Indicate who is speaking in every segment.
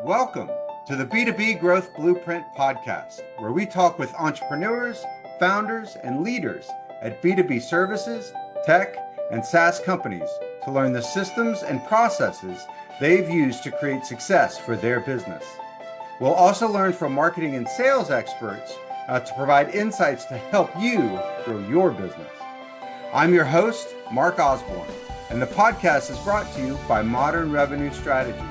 Speaker 1: Welcome to the B2B Growth Blueprint podcast, where we talk with entrepreneurs, founders, and leaders at B2B services, tech, and SaaS companies to learn the systems and processes they've used to create success for their business. We'll also learn from marketing and sales experts to provide insights to help you grow your business. I'm your host, Mark Osborne, and the podcast is brought to you by Modern Revenue Strategies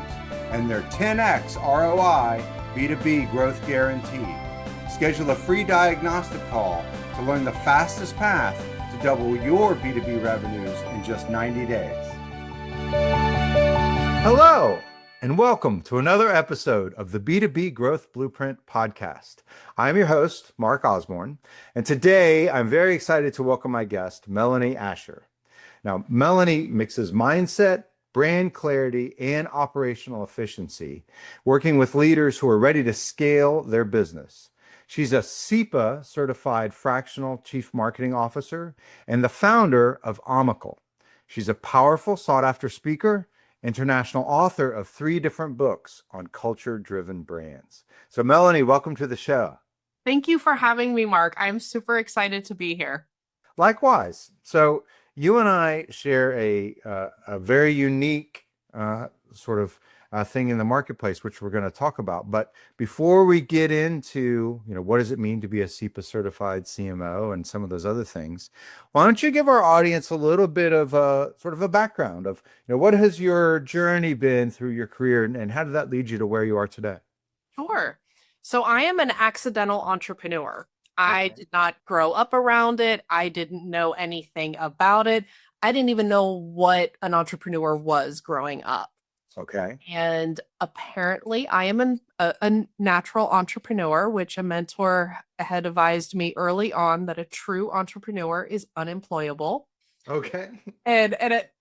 Speaker 1: and their 10x ROI B2B growth guarantee. Schedule a free diagnostic call to learn the fastest path to double your B2B revenues in just 90 days. Hello, and welcome to another episode of the B2B Growth Blueprint podcast. I'm your host, Mark Osborne, and today I'm very excited to welcome my guest, Melanie Asher. Now, Melanie mixes mindset, brand clarity, and operational efficiency, working with leaders who are ready to scale their business. She's a CEPA certified fractional chief marketing officer and the founder of Omical. She's a powerful, sought-after speaker, international author of 3 different books on culture-driven brands. So Melanie, welcome to the show.
Speaker 2: Thank you for having me, Mark. I'm super excited to be here.
Speaker 1: Likewise. So you and I share a very unique thing in the marketplace, which we're going to talk about. But before we get into, what does it mean to be a CEPA certified CMO and some of those other things, why don't you give our audience a little bit of a background of, what has your journey been through your career and how did that lead you to where you are today?
Speaker 2: Sure. So I am an accidental entrepreneur. I did not grow up around it. I didn't know anything about it. I didn't even know what an entrepreneur was growing up.
Speaker 1: Okay.
Speaker 2: And apparently I am a natural entrepreneur, which a mentor had advised me early on that a true entrepreneur is unemployable.
Speaker 1: Okay.
Speaker 2: And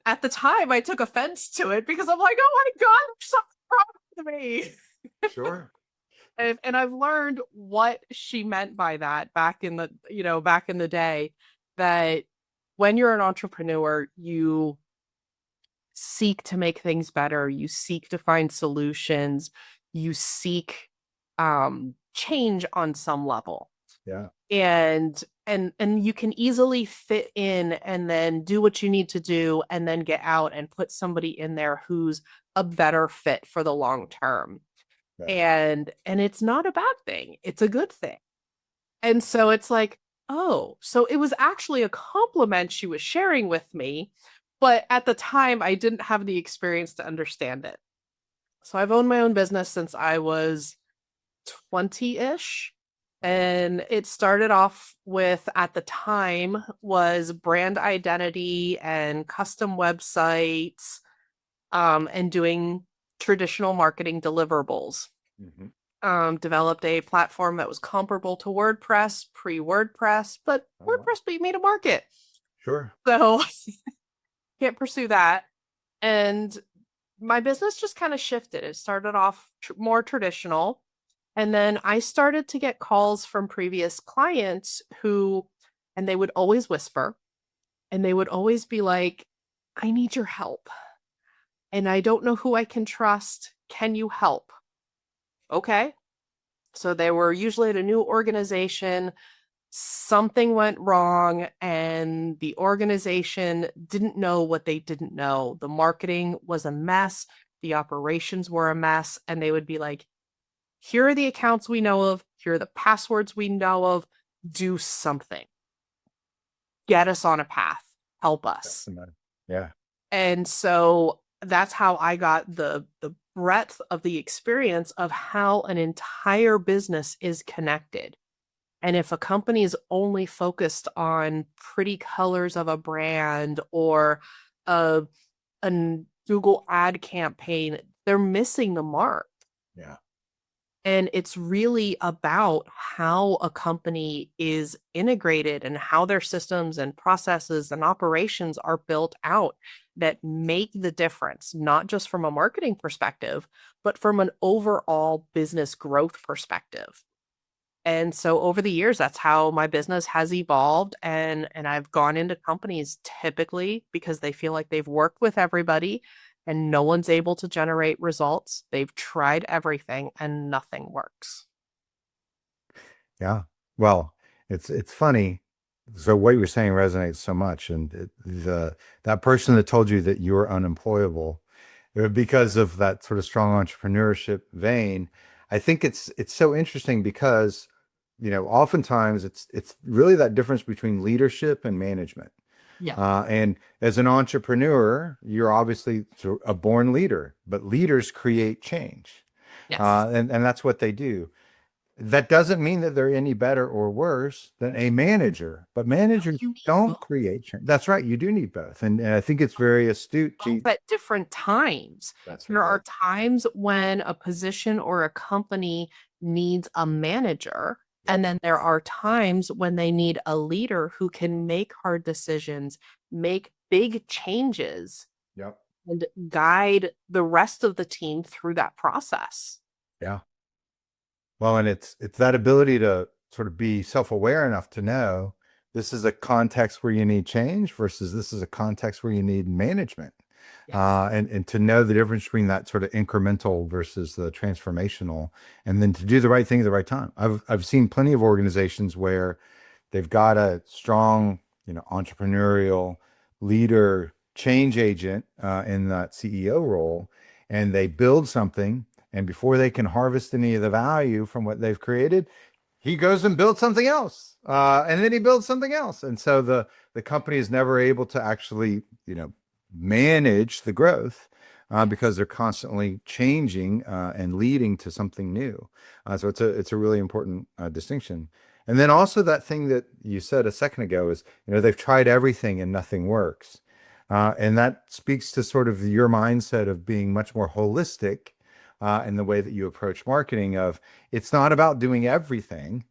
Speaker 2: at the time I took offense to it because I'm like, oh my God, there's something wrong with me.
Speaker 1: Sure.
Speaker 2: And I've learned what she meant by that back in the day, that when you're an entrepreneur, you seek to make things better. You seek to find solutions. You seek change on some level.
Speaker 1: Yeah.
Speaker 2: And you can easily fit in and then do what you need to do and then get out and put somebody in there who's a better fit for the long term. And it's not a bad thing. It's a good thing. And so it's like, oh, so it was actually a compliment she was sharing with me. But at the time, I didn't have the experience to understand it. So I've owned my own business since I was 20-ish. And it started off with, at the time, was brand identity and custom websites and doing traditional marketing deliverables.
Speaker 1: Mm-hmm.
Speaker 2: Developed a platform that was comparable to WordPress, pre-WordPress, but WordPress made a market.
Speaker 1: Sure.
Speaker 2: So can't pursue that. And my business just kind of shifted. It started off more traditional. And then I started to get calls from previous clients and they would always whisper, and they would always be like, I need your help. And I don't know who I can trust. Can you help? Okay. So they were usually at a new organization. Something went wrong and the organization didn't know what they didn't know. The marketing was a mess. The operations were a mess. And they would be like, here are the accounts we know of. Here are the passwords we know of. Do something. Get us on a path. Help us.
Speaker 1: Yeah.
Speaker 2: And so that's how I got the breadth of the experience of how an entire business is connected. And if a company is only focused on pretty colors of a brand or a Google ad campaign, they're missing the mark.
Speaker 1: Yeah.
Speaker 2: And it's really about how a company is integrated and how their systems and processes and operations are built out that make the difference, not just from a marketing perspective, but from an overall business growth perspective. And so over the years, that's how my business has evolved. And I've gone into companies typically because they feel like they've worked with everybody and no one's able to generate results. They've tried everything and nothing works.
Speaker 1: Yeah. Well, it's funny. So what you're saying resonates so much, and that person that told you that you were unemployable, because of that sort of strong entrepreneurship vein, I think it's so interesting because, oftentimes it's really that difference between leadership and management.
Speaker 2: Yeah.
Speaker 1: And as an entrepreneur, you're obviously a born leader, but leaders create change,
Speaker 2: Yes.
Speaker 1: and that's what they do. That doesn't mean that they're any better or worse than a manager, but
Speaker 2: No,
Speaker 1: managers
Speaker 2: you need
Speaker 1: don't
Speaker 2: both.
Speaker 1: create change. That's right. You do need both. And I think it's very astute to.
Speaker 2: Both at different times.
Speaker 1: That's
Speaker 2: There
Speaker 1: right.
Speaker 2: are times when a position or a company needs a manager,
Speaker 1: Yep.
Speaker 2: and then there are times when they need a leader who can make hard decisions, make big changes,
Speaker 1: Yep.
Speaker 2: and guide the rest of the team through that process.
Speaker 1: Yeah. Well, and it's that ability to sort of be self-aware enough to know this is a context where you need change versus this is a context where you need management.
Speaker 2: Yes.
Speaker 1: And to know the difference between that sort of incremental versus the transformational, and then to do the right thing at the right time. I've seen plenty of organizations where they've got a strong, entrepreneurial leader, change agent in that CEO role, and they build something, and before they can harvest any of the value from what they've created, he goes and builds something else, and then he builds something else, and so the company is never able to actually, manage the growth. Because they're constantly changing and leading to something new, so it's a really important distinction. And then also that thing that you said a second ago is, they've tried everything and nothing works. And that speaks to sort of your mindset of being much more holistic in the way that you approach marketing of it's not about doing everything.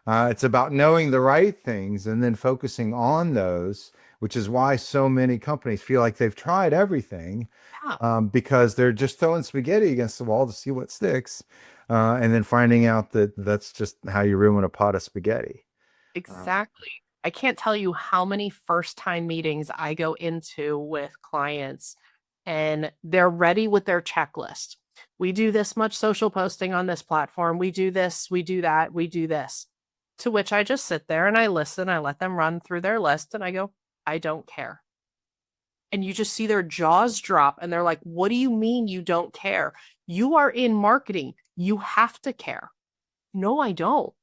Speaker 1: It's about knowing the right things and then focusing on those, which is why so many companies feel like they've tried everything,
Speaker 2: Yeah.
Speaker 1: because they're just throwing spaghetti against the wall to see what sticks, and then finding out that that's just how you ruin a pot of spaghetti. Uh,
Speaker 2: Exactly. I can't tell you how many first time meetings I go into with clients and they're ready with their checklist. We do this much social posting on this platform. We do this, we do that, we do this. To which I just sit there and I listen. I let them run through their list and I go, I don't care. And you just see their jaws drop and they're like, what do you mean you don't care? You are in marketing. You have to care. No, I don't.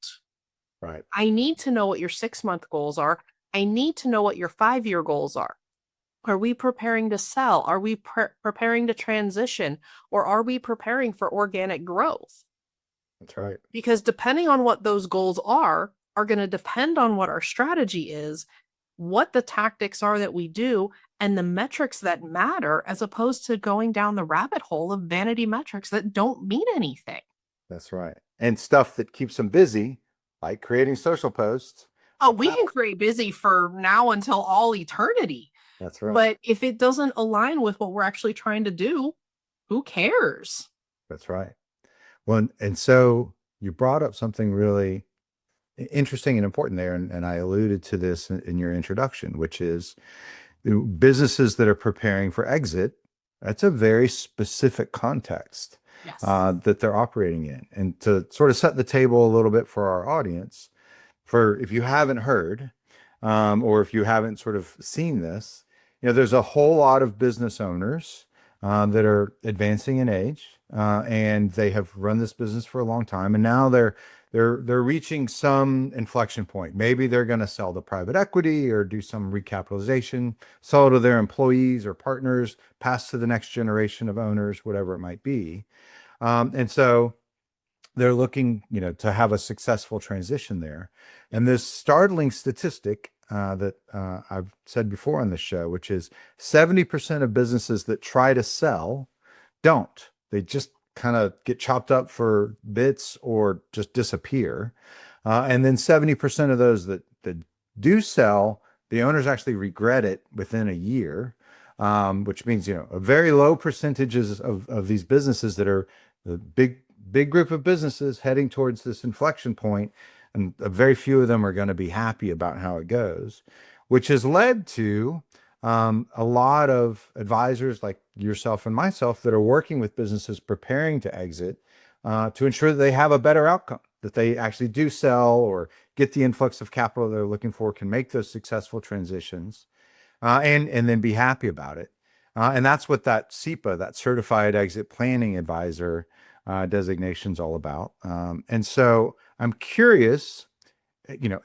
Speaker 1: right.
Speaker 2: I need to know what your 6-month goals are. I need to know what your 5-year goals are. Are we preparing to sell? Are we preparing to transition? Or are we preparing for organic growth?
Speaker 1: That's right.
Speaker 2: Because depending on what those goals are going to depend on what our strategy is, what the tactics are that we do, and the metrics that matter, as opposed to going down the rabbit hole of vanity metrics that don't mean anything.
Speaker 1: That's right. And stuff that keeps them busy, like creating social posts.
Speaker 2: Oh, we can
Speaker 1: Wow.
Speaker 2: create busy for now until all eternity.
Speaker 1: That's right.
Speaker 2: But if it doesn't align with what we're actually trying to do, who cares?
Speaker 1: That's right. Well, and so you brought up something really interesting and important there, and I alluded to this in your introduction, which is businesses that are preparing for exit. That's a very specific context
Speaker 2: Yes.
Speaker 1: that they're operating in. And to sort of set the table a little bit for our audience, for if you haven't heard, or if you haven't sort of seen this, there's a whole lot of business owners that are advancing in age, and they have run this business for a long time, and now they're reaching some inflection point. Maybe they're going to sell to private equity or do some recapitalization, sell to their employees or partners, pass to the next generation of owners, whatever it might be. And so they're looking, to have a successful transition there. And this startling statistic that I've said before on the show, which is 70% of businesses that try to sell don't. They just kind of get chopped up for bits or just disappear. And then 70% of those that do sell, the owners actually regret it within a year, which means, a very low percentages of these businesses that are the big group of businesses heading towards this inflection point, and a very few of them are going to be happy about how it goes, which has led to a lot of advisors like yourself and myself that are working with businesses preparing to exit to ensure that they have a better outcome, that they actually do sell or get the influx of capital they're looking for, can make those successful transitions, and then be happy about it. And that's what that CEPA, that Certified Exit Planning Advisor designation is all about. And so I'm curious,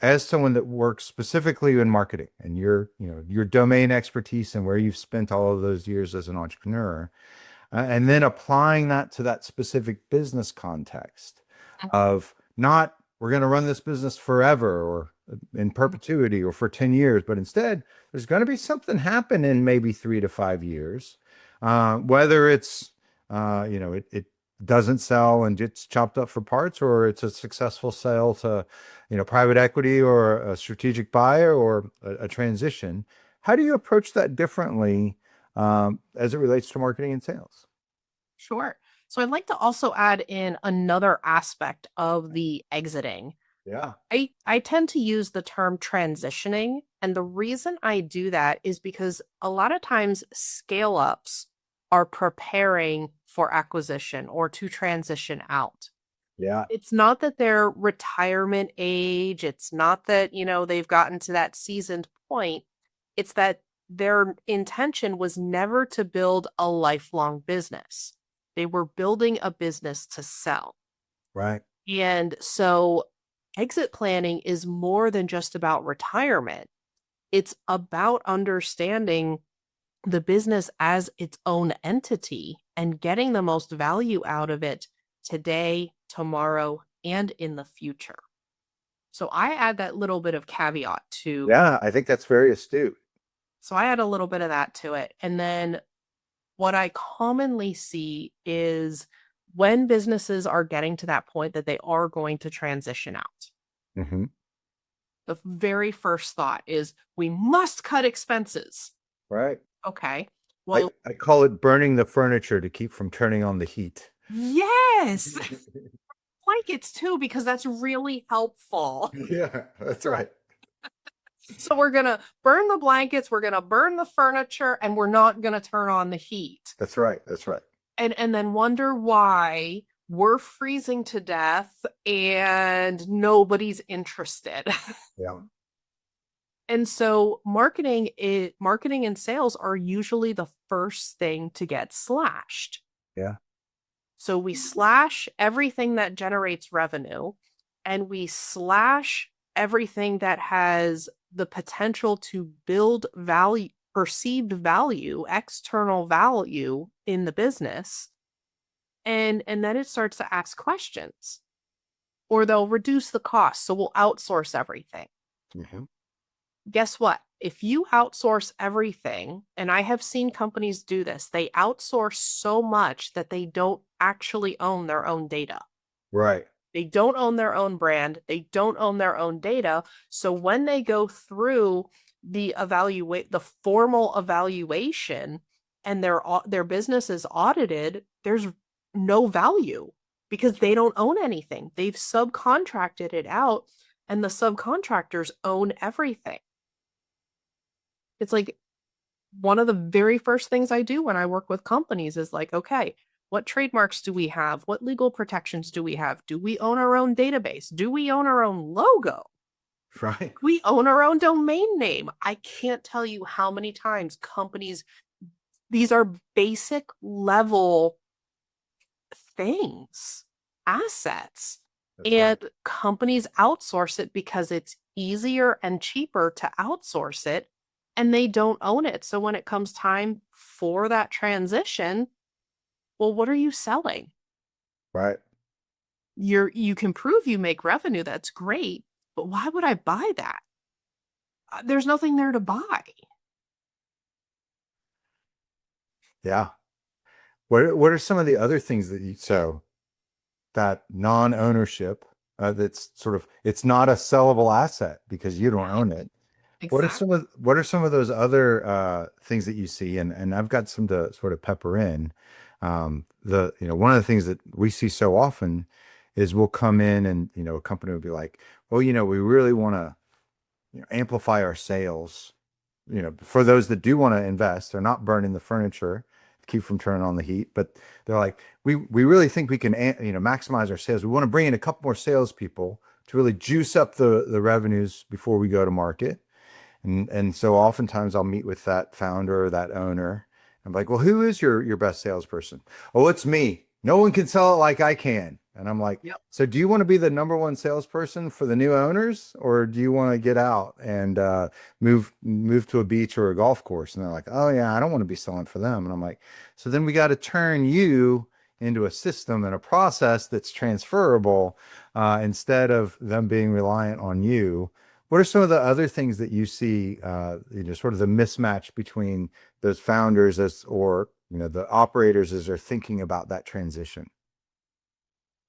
Speaker 1: as someone that works specifically in marketing and your domain expertise and where you've spent all of those years as an entrepreneur, and then applying that to that specific business context of not, we're going to run this business forever or in perpetuity or for 10 years, but instead there's going to be something happen in maybe 3 to 5 years. Whether it's, it doesn't sell and gets chopped up for parts, or it's a successful sale to, private equity or a strategic buyer or a transition. How do you approach that differently as it relates to marketing and sales?
Speaker 2: Sure. So I'd like to also add in another aspect of the exiting.
Speaker 1: Yeah.
Speaker 2: I tend to use the term transitioning. And the reason I do that is because a lot of times scale ups are preparing for acquisition or to transition out.
Speaker 1: Yeah.
Speaker 2: It's not that they're retirement age. It's not that, they've gotten to that seasoned point. It's that their intention was never to build a lifelong business. They were building a business to sell.
Speaker 1: Right.
Speaker 2: And so exit planning is more than just about retirement. It's about understanding the business as its own entity and getting the most value out of it today, tomorrow, and in the future. So I add that little bit of caveat to.
Speaker 1: Yeah, I think that's very astute.
Speaker 2: So I add a little bit of that to it. And then what I commonly see is when businesses are getting to that point that they are going to transition out,
Speaker 1: Mm-hmm.
Speaker 2: the very first thought is we must cut expenses.
Speaker 1: Right.
Speaker 2: Okay.
Speaker 1: I,
Speaker 2: Well,
Speaker 1: I call it burning the furniture to keep from turning on the heat.
Speaker 2: yes, blankets too, because that's really helpful.
Speaker 1: Yeah, that's right.
Speaker 2: So we're going to burn the blankets, we're going to burn the furniture, and we're not going to turn on the heat.
Speaker 1: That's right. That's right.
Speaker 2: And then wonder why we're freezing to death and nobody's interested.
Speaker 1: Yeah.
Speaker 2: And so marketing and sales are usually the first thing to get slashed.
Speaker 1: Yeah.
Speaker 2: So we slash everything that generates revenue, and we slash everything that has the potential to build value, perceived value, external value in the business. And then it starts to ask questions. Or they'll reduce the cost. So we'll outsource everything.
Speaker 1: Mm-hmm.
Speaker 2: Guess what? If you outsource everything, and I have seen companies do this, they outsource so much that they don't actually own their own data.
Speaker 1: Right.
Speaker 2: They don't own their own brand. They don't own their own data. So when they go through the formal evaluation and their business is audited, there's no value because they don't own anything. They've subcontracted it out, and the subcontractors own everything. It's like one of the very first things I do when I work with companies is like, okay, what trademarks do we have? What legal protections do we have? Do we own our own database? Do we own our own logo?
Speaker 1: Right.
Speaker 2: We own our own domain name. I can't tell you how many times companies, these are basic level things, assets.
Speaker 1: That's
Speaker 2: and
Speaker 1: right.
Speaker 2: companies outsource it because it's easier and cheaper to outsource it, and they don't own it. So when it comes time for that transition, well, what are you selling?
Speaker 1: Right.
Speaker 2: You can prove you make revenue. That's great. But why would I buy that? There's nothing there to buy.
Speaker 1: Yeah. What are some of the other things so that non-ownership, that's sort of, it's not a sellable asset because you don't own it.
Speaker 2: Exactly.
Speaker 1: What are some of those other things that you see? And I've got some to sort of pepper in. One of the things that we see so often is we'll come in and, a company will be like, well, we really want to, amplify our sales. for those that do want to invest, they're not burning the furniture to keep from turning on the heat, but they're like, we really think we can, maximize our sales. We want to bring in a couple more salespeople to really juice up the revenues before we go to market. And so oftentimes I'll meet with that founder or that owner. I'm like, well, who is your best salesperson? Oh, it's me. No one can sell it like I can. And I'm like,
Speaker 2: Yep.
Speaker 1: so do you want to be the number one salesperson for the new owners, or do you want to get out and move to a beach or a golf course? And they're like, oh yeah, I don't want to be selling for them. And I'm like, so then we got to turn you into a system and a process that's transferable, instead of them being reliant on you. What are some of the other things that you see, sort of the mismatch between those founders or the operators as they're thinking about that transition?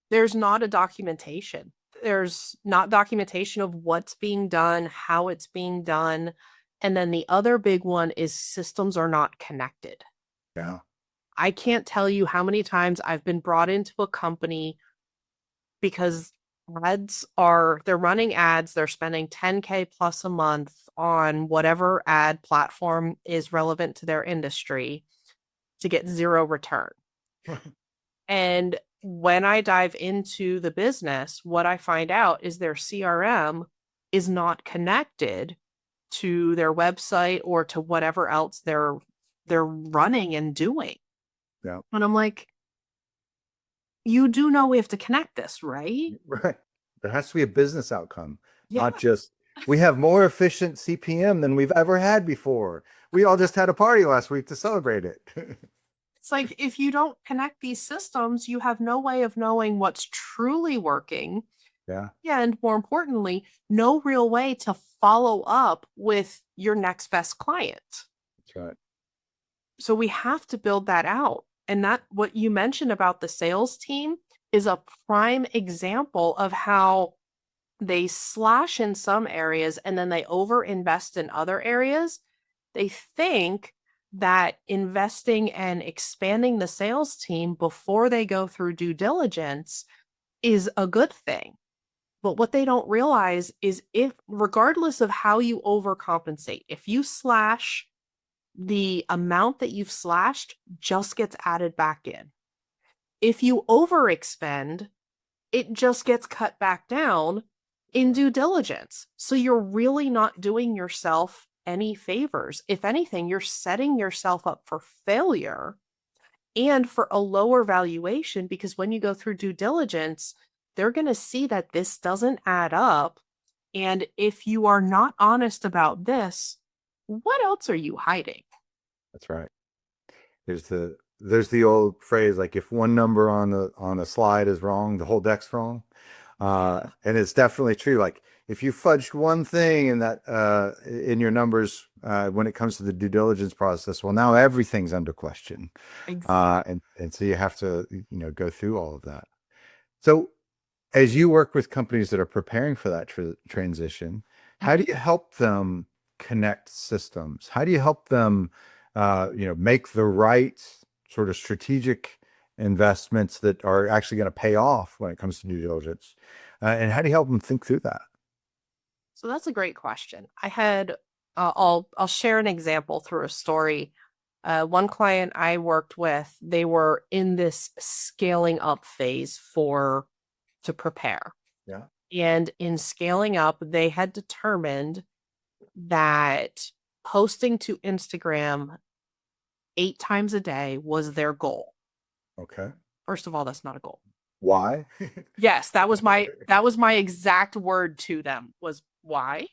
Speaker 2: There's not a documentation. There's not documentation of what's being done, how it's being done. And then the other big one is systems are not connected.
Speaker 1: Yeah.
Speaker 2: I can't tell you how many times I've been brought into a company because they're running ads, they're spending 10K plus a month on whatever ad platform is relevant to their industry to get zero return. And when I dive into the business, what I find out is their CRM is not connected to their website or to whatever else they're running and doing.
Speaker 1: Yeah.
Speaker 2: And I'm like, you do know we have to connect this, right?
Speaker 1: Right. There has to be a business outcome,
Speaker 2: Yeah.
Speaker 1: not just we have more efficient CPM than we've ever had before. We all just had a party last week to celebrate it.
Speaker 2: It's like if you don't connect these systems, you have no way of knowing what's truly working.
Speaker 1: Yeah.
Speaker 2: And more importantly, no real way to follow up with your next best client.
Speaker 1: That's right.
Speaker 2: So we have to build that out. And that what you mentioned about the sales team is a prime example of how they slash in some areas and then they overinvest in other areas. They think that investing and expanding the sales team before they go through due diligence is a good thing. But what they don't realize is if, regardless of how you overcompensate, if you slash, the amount that you've slashed just gets added back in. If you overexpend, it just gets cut back down in due diligence. So you're really not doing yourself any favors. If anything, you're setting yourself up for failure and for a lower valuation, because when you go through due diligence, they're going to see that this doesn't add up. And if you are not honest about this, what else are you hiding?
Speaker 1: That's right. There's the old phrase, like if one number on a slide is wrong, the whole deck's wrong. And it's definitely true. Like if you fudged one thing in that in your numbers when it comes to the due diligence process, well, now everything's under question.
Speaker 2: Exactly.
Speaker 1: And so you have to go through all of that. So as you work with companies that are preparing for that transition, how do you help them connect systems? How do you help them, make the right sort of strategic investments that are actually going to pay off when it comes to due diligence? And how do you help them think through that?
Speaker 2: So that's a great question. I'll share an example through a story. One client I worked with, they were in this scaling up phase to prepare.
Speaker 1: Yeah.
Speaker 2: And in scaling up, they had determined that posting to Instagram 8 times a day was their goal.
Speaker 1: Okay.
Speaker 2: First of all, that's not a goal.
Speaker 1: Why?
Speaker 2: Yes, that was my exact word to them was why.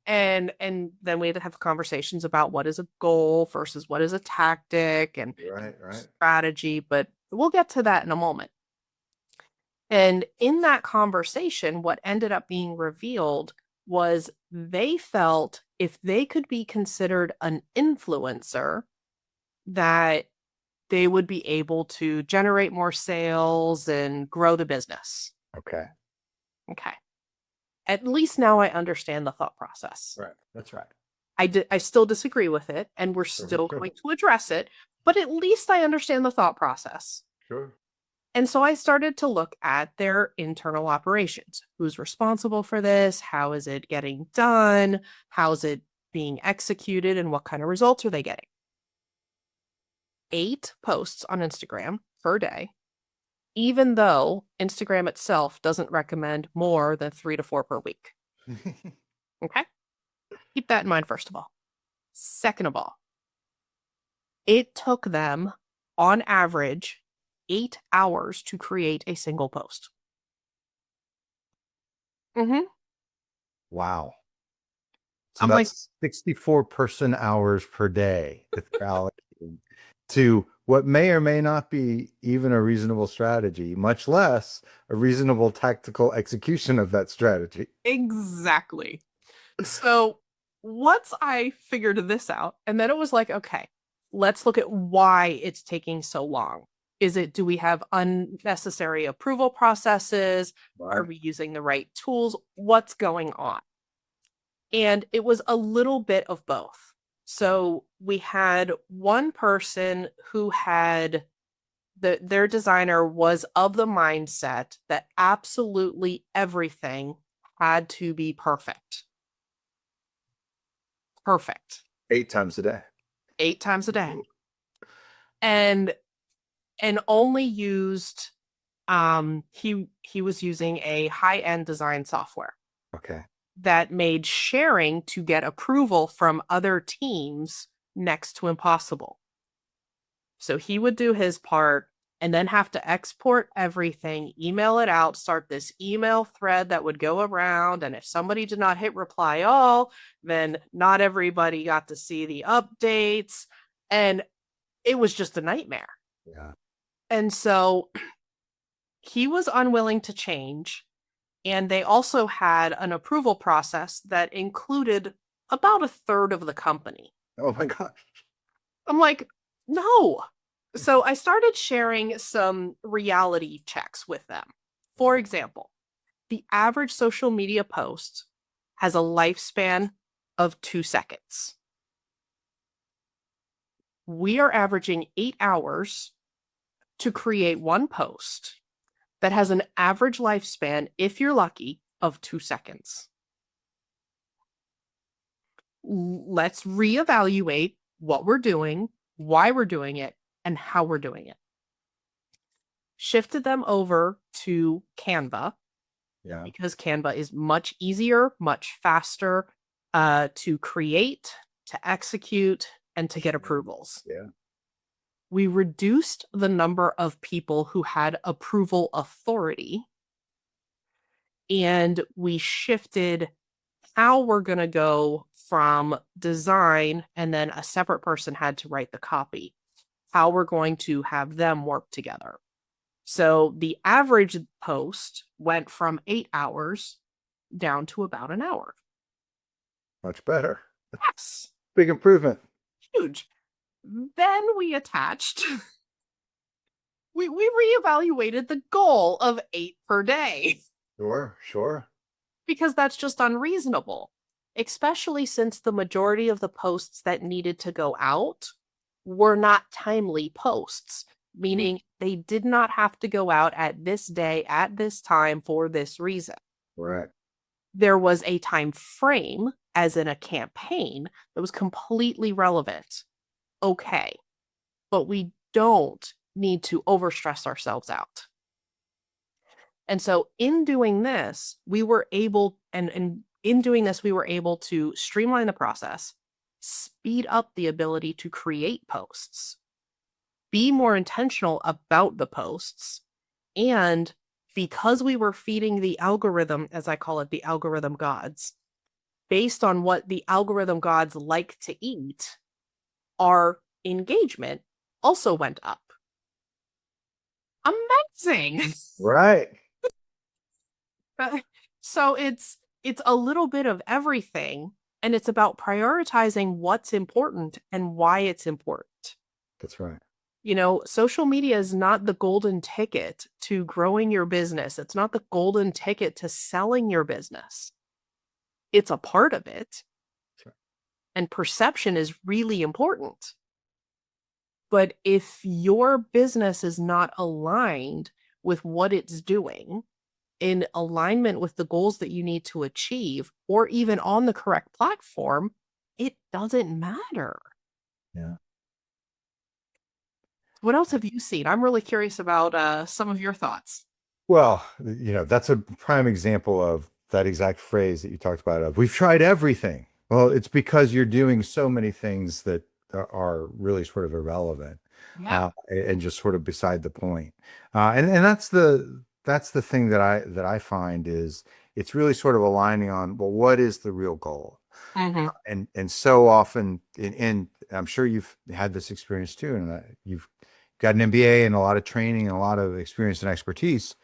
Speaker 2: And then we had to have conversations about what is a goal versus what is a tactic and
Speaker 1: Right.
Speaker 2: strategy, but we'll get to that in a moment. And in that conversation, what ended up being revealed was they felt if they could be considered an influencer, that they would be able to generate more sales and grow the business.
Speaker 1: Okay.
Speaker 2: Okay. At least now I understand the thought process.
Speaker 1: Right. That's right.
Speaker 2: I still disagree with it, and we're still going to address it, but at least I understand the thought process.
Speaker 1: Sure.
Speaker 2: And so I started to look at their internal operations. Who's responsible for this? How is it getting done? How's it being executed and what kind of results are they getting. 8 posts on Instagram per day, even though Instagram itself doesn't recommend more than 3 to 4 per week. Okay? Keep that in mind, first of all. Second of all, it took them, on average, 8 hours to create a single post.
Speaker 3: Wow. So
Speaker 2: I'm like,
Speaker 3: that's 64 person hours per day that they're allocating to what may or may not be even a reasonable strategy, much less a reasonable tactical execution of that strategy.
Speaker 2: exactly. So once I figured this out, and then it was like, okay, let's look at why it's taking so long. Do we have unnecessary approval processes? Are we using the right tools? What's going on? And it was a little bit of both. So we had one person who had their designer was of the mindset that absolutely everything had to be perfect. Perfect.
Speaker 3: 8 times a day.
Speaker 2: 8 times a day. And only used he was using a high-end design software.
Speaker 3: Okay.
Speaker 2: That made sharing to get approval from other teams next to impossible. So he would do his part and then have to export everything, email it out, start this email thread that would go around. And if somebody did not hit reply all, then not everybody got to see the updates. And it was just a nightmare.
Speaker 3: Yeah.
Speaker 2: And so he was unwilling to change. And they also had an approval process that included about a third of the company.
Speaker 3: Oh my gosh.
Speaker 2: I'm like, no. So I started sharing some reality checks with them. For example, the average social media post has a lifespan of 2 seconds. We are averaging 8 hours to create one post that has an average lifespan, if you're lucky, of 2 seconds. Let's reevaluate what we're doing, why we're doing it, and how we're doing it. Shifted them over to Canva.
Speaker 3: Yeah.
Speaker 2: Because Canva is much easier, much faster to create, to execute, and to get approvals.
Speaker 3: Yeah.
Speaker 2: We reduced the number of people who had approval authority, and we shifted how we're going to go from design, and then a separate person had to write the copy, how we're going to have them work together. So the average post went from 8 hours down to about an hour.
Speaker 3: Much better.
Speaker 2: Yes.
Speaker 3: Big improvement.
Speaker 2: Huge. Then we attached, we reevaluated the goal of 8 per day.
Speaker 3: Sure.
Speaker 2: Because that's just unreasonable, especially since the majority of the posts that needed to go out were not timely posts, meaning they did not have to go out at this day, at this time, for this reason.
Speaker 3: Right.
Speaker 2: There was a time frame, as in a campaign, that was completely relevant. Okay, but we don't need to overstress ourselves out. And so in doing this, we were able, and in doing this, we were able to streamline the process, speed up the ability to create posts, be more intentional about the posts, and because we were feeding the algorithm, as I call it, the algorithm gods, based on what the algorithm gods like to eat, our engagement also went up. Amazing.
Speaker 3: Right.
Speaker 2: So it's a little bit of everything, and it's about prioritizing what's important and why it's important.
Speaker 3: That's right.
Speaker 2: You know, social media is not the golden ticket to growing your business. It's not the golden ticket to selling your business. It's a part of it.
Speaker 3: That's right.
Speaker 2: And perception is really important. But if your business is not aligned with what it's doing, in alignment with the goals that you need to achieve, or even on the correct platform, it doesn't matter.
Speaker 3: Yeah.
Speaker 2: What else have you seen? I'm really curious about some of your thoughts.
Speaker 3: Well, that's a prime example of that exact phrase that you talked about of we've tried everything. Well, it's because you're doing so many things that are really sort of irrelevant,
Speaker 2: Yeah.
Speaker 3: and just sort of beside the point. And that's the thing that I find is it's really sort of aligning on, well, what is the real goal?
Speaker 2: Mm-hmm.
Speaker 3: And so often, and I'm sure you've had this experience too, and you've got an MBA and a lot of training and a lot of experience and expertise.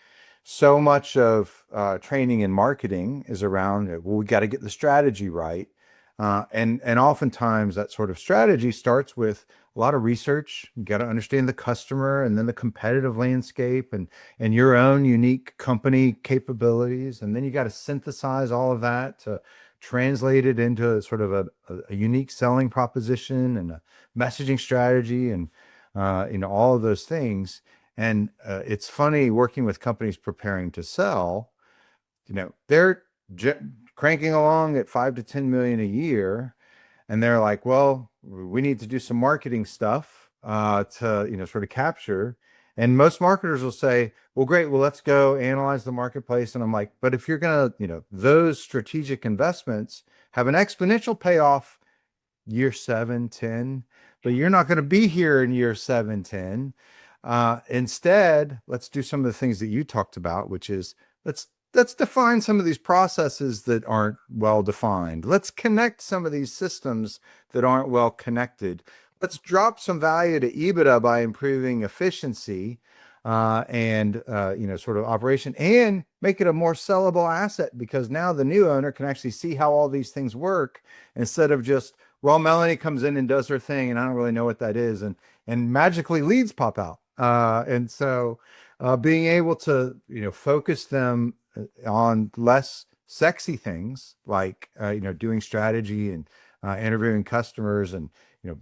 Speaker 3: So much of training and marketing is around, well, we got to get the strategy right. And oftentimes that sort of strategy starts with a lot of research. You got to understand the customer and then the competitive landscape and your own unique company capabilities. And then you got to synthesize all of that to translate it into sort of a unique selling proposition and a messaging strategy and all of those things. And it's funny working with companies preparing to sell, they're cranking along at 5 to 10 million a year. And they're like, well, we need to do some marketing stuff to, sort of capture. And most marketers will say, well, great, well, let's go analyze the marketplace. And I'm like, but if you're going to, those strategic investments have an exponential payoff year 7, 10, but you're not going to be here in year 7, 10. Instead, let's do some of the things that you talked about, which is let's define some of these processes that aren't well defined. Let's connect some of these systems that aren't well connected. Let's drop some value to EBITDA by improving efficiency and sort of operation, and make it a more sellable asset, because now the new owner can actually see how all these things work instead of just, well, Melanie comes in and does her thing and I don't really know what that is, and magically leads pop out. And so being able to focus them on less sexy things like doing strategy and interviewing customers and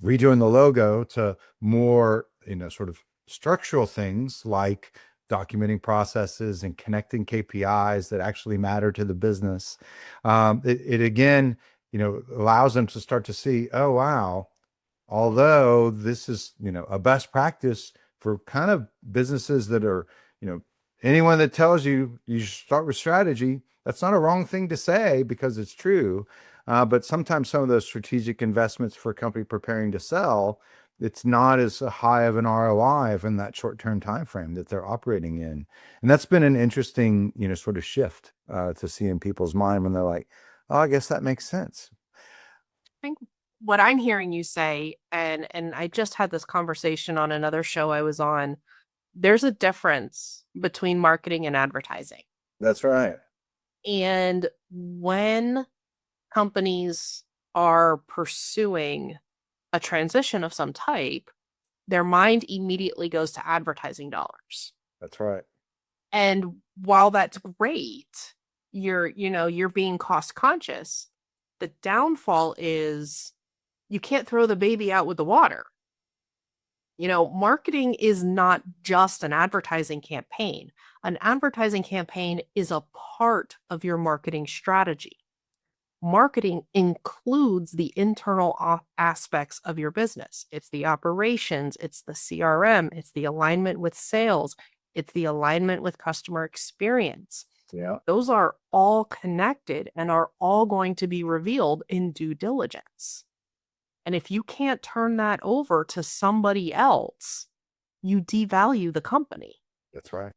Speaker 3: redoing the logo, to more sort of structural things like documenting processes and connecting KPIs that actually matter to the business. It again allows them to start to see, oh wow, although this is a best practice for kind of businesses that are, anyone that tells you you should start with strategy, that's not a wrong thing to say because it's true. But sometimes some of those strategic investments for a company preparing to sell, it's not as high of an ROI in that short-term time frame that they're operating in. And that's been an interesting sort of shift to see in people's mind when they're like, oh, I guess that makes sense.
Speaker 2: I think what I'm hearing you say, and I just had this conversation on another show I was on, there's a difference between marketing and advertising.
Speaker 3: That's right.
Speaker 2: And when companies are pursuing a transition of some type, their mind immediately goes to advertising dollars.
Speaker 3: That's right.
Speaker 2: And while that's great, you're being cost conscious. The downfall is you can't throw the baby out with the water. Marketing is not just an advertising campaign. An advertising campaign is a part of your marketing strategy. Marketing includes the internal aspects of your business. It's the operations, it's the CRM, it's the alignment with sales, it's the alignment with customer experience.
Speaker 3: Yeah.
Speaker 2: Those are all connected and are all going to be revealed in due diligence. And if you can't turn that over to somebody else, you devalue the company.
Speaker 3: That's right.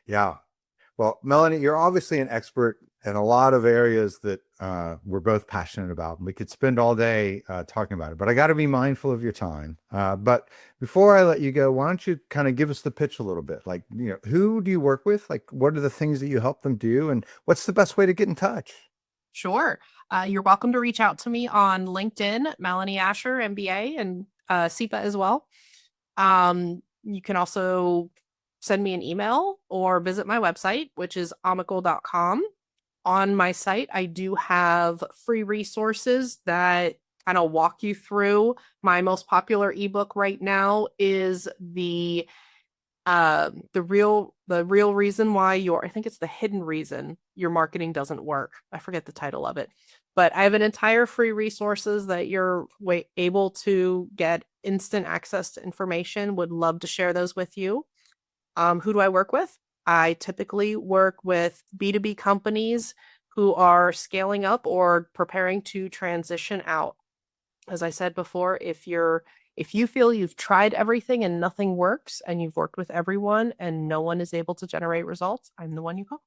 Speaker 3: Yeah. Well, Melanie, you're obviously an expert in a lot of areas that we're both passionate about. We could spend all day talking about it, but I got to be mindful of your time. But before I let you go, why don't you kind of give us the pitch a little bit? Like, who do you work with? Like, what are the things that you help them do? And what's the best way to get in touch?
Speaker 2: Sure. You're welcome to reach out to me on LinkedIn, Melanie Asher, MBA, and SEPA as well. You can also send me an email or visit my website, which is amical.com. On my site, I do have free resources that kind of walk you through. My most popular ebook right now is the The real reason why I think it's the hidden reason your marketing doesn't work. I forget the title of it, but I have an entire free resources that you're able to get instant access to information. Would love to share those with you. Who do I work with? I typically work with B2B companies who are scaling up or preparing to transition out. As I said before, if you feel you've tried everything and nothing works, and you've worked with everyone and no one is able to generate results, I'm the one you call.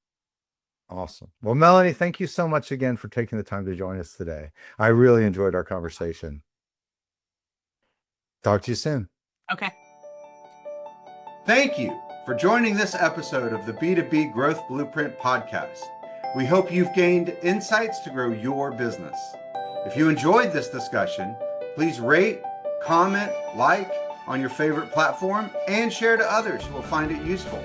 Speaker 3: Awesome. Well, Melanie, thank you so much again for taking the time to join us today. I really enjoyed our conversation. Talk to you soon.
Speaker 2: Okay.
Speaker 1: Thank you for joining this episode of the B2B Growth Blueprint podcast. We hope you've gained insights to grow your business. If you enjoyed this discussion, please rate, comment, like on your favorite platform, and share to others who will find it useful.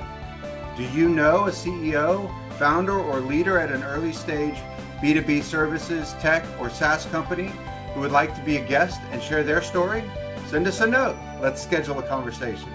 Speaker 1: Do you know a CEO, founder, or leader at an early stage B2B services, tech, or SaaS company who would like to be a guest and share their story? Send us a note. Let's schedule a conversation.